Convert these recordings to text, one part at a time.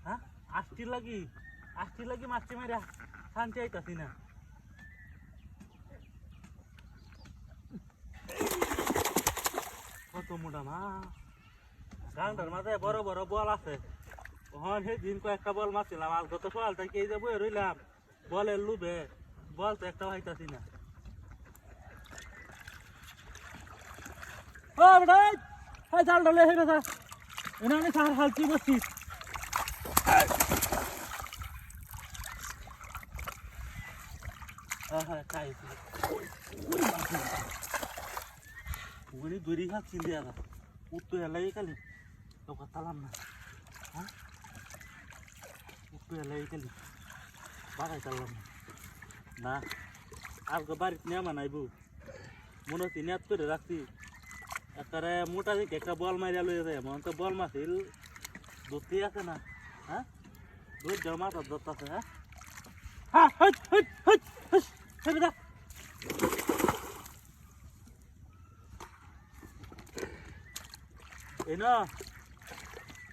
হ্যাঁ আষ্টির লাগি মাছটি মারা শান্তি আইতাছি না কত মোটা মা গানটার মাথায় বড় বড় বল আছে ওখান সেদিন কয়েকটা বল মারছিলাম আজ গত সকাল থেকে এই যে বয়ে রইলাম বলের লুবে বল তো একটা পাইতাছি না ও বেটা এই জাল ঢলে হেরে যা এনে আমি সার হালছি বসছি হ্যাঁ খাইছি ওখানে দড়ি খাচ্ছি দিয়ে উত্তর এলাই খালি তো কথালাম না হ্যাঁ উত্তর এলাই খালি বাড়াই চাললাম না আজকে বাড়িতে নেমা নাইবু মনে হচ্ছে নেট করে রাখছি একবারে মোটা দিকে একটা বল মারিয়া লইয়া যায় মনে তো বল মাছিল ধরতে আছে না হ্যাঁ ধর যাও মাথা ধরতেছে হ্যাঁ হ্যাঁ হইট হইট হইট হইট হইট বেটা এই না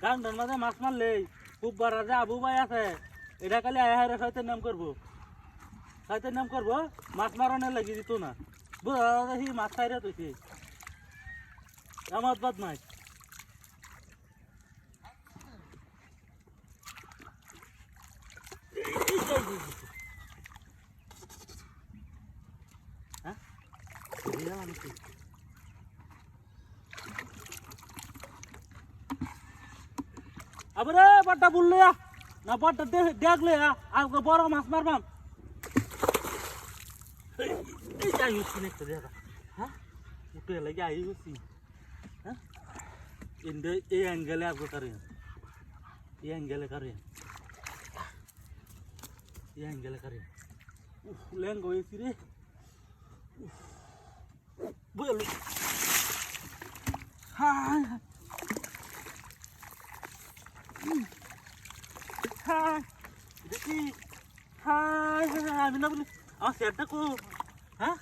গানটার মাঝে মাছ মারলে খুব বড় যে আবু ভাই আছে এটা খালি আয় হায় সাইতের নাম করবো মাছ মারানোর লাগি দিত না বুঝা দেখি মাছ খাইরা তুইছি আমার বাদ মাছ হ্যাঁ আবরে বড়টা বললে না বড়টা দেখলে আজকে বড় মাছ মারবাম এই যাই হচ্ছি একটা দেখা হ্যাঁ উঠে লাগে আই হচ্ছি হ্যাঁ এই অ্যাঙ্গেলে আজকে কারে এই অ্যাঙ্গেলে কারে ল্যাঙ্গ হয়েছি রে বল হ্যাঁ হ্যাঁ দেখি হ্যাঁ আমি না বলি আমার স্যারটা কো হ্যাঁ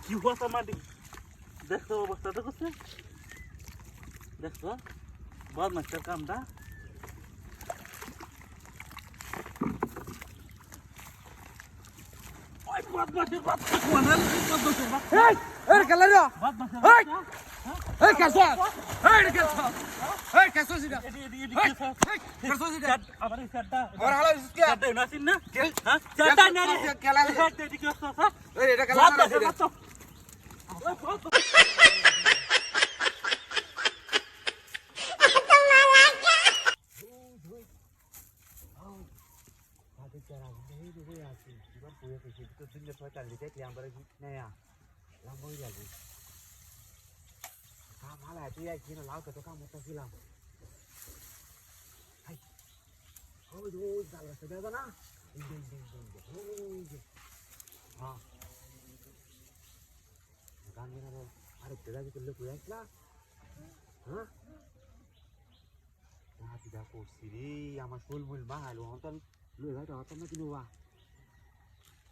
কি হওয়া মাটি দেখছো অবস্থাটা করছে দেখছো বদ মাস্টার কামটা malah dia gini laut itu kamu tak bilang. Hai, oh itu salah saja na. Ah, kami naro ada tidak itu lebih baik lah. Hah? Nah tidak kursi yang mas full mahal, orang lu ada apa nak dulu ah?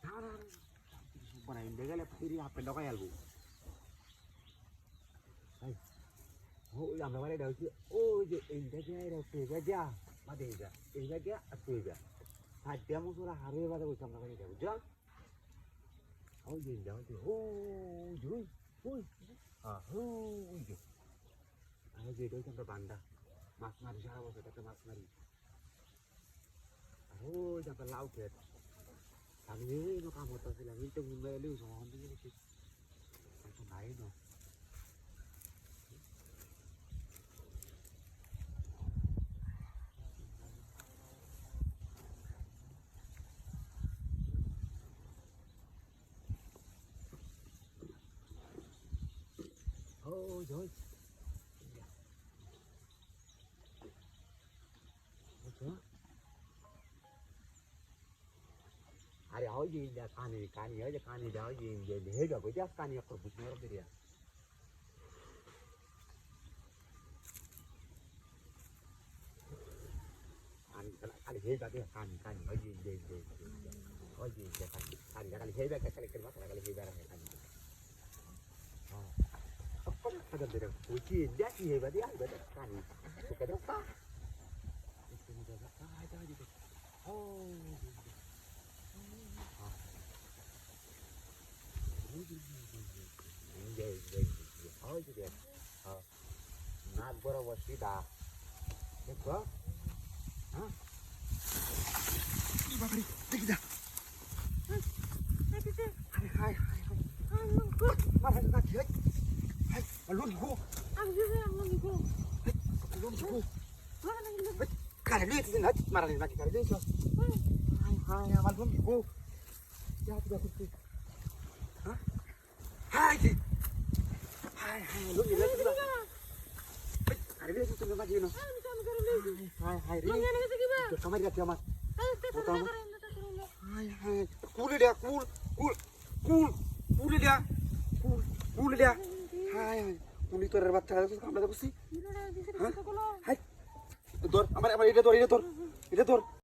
Nah, bukan ini dega le pasti apa ndak ayal bu. Hai. Oh, yang mana dah tu? Oh, je ini dia dah pega dia, mana dia? Ini dia pega. Ada musuh hari pada bukan mana dia? Bukan? Oh, je jangan tu. Oh, jui. Ah, oh, je. Ada je dia sampai banda. Mas mari siapa kita ke mas mari. Oh, sampai laut ke. Kami ni nak kamu tahu sila ni tu melu semua ni ni. Macam lain tu. Oh, rồi. Được. Ada hỏi gì là cani ở cho cani đó gì về để rồi với chắc cani ở bụng nó đi à. Cani hết cả cái cani ở gì về có gì để cani hết cái bắt cani hết ra cái cani. Ada beda kucing dia sih hebat dia beda kan suka apa itu juga aja gitu oh oh jadi naik berawas tidak देखो हाँ बाप रे देख जा हाय हाय हाय मार ना खेल हाय अलून को अलून को cara dia itu nak marah ni nak cara dia so hai hai alun ko ya tu tu ha hai hai hai alun ni lagi lah cara dia tu nak maju no hai hai ri tu kamar dia kiamat hai hai cool dia cool dia cool dia hai hai cool itu ada baca tu kamar tu sih hai দর আমার এটা ধর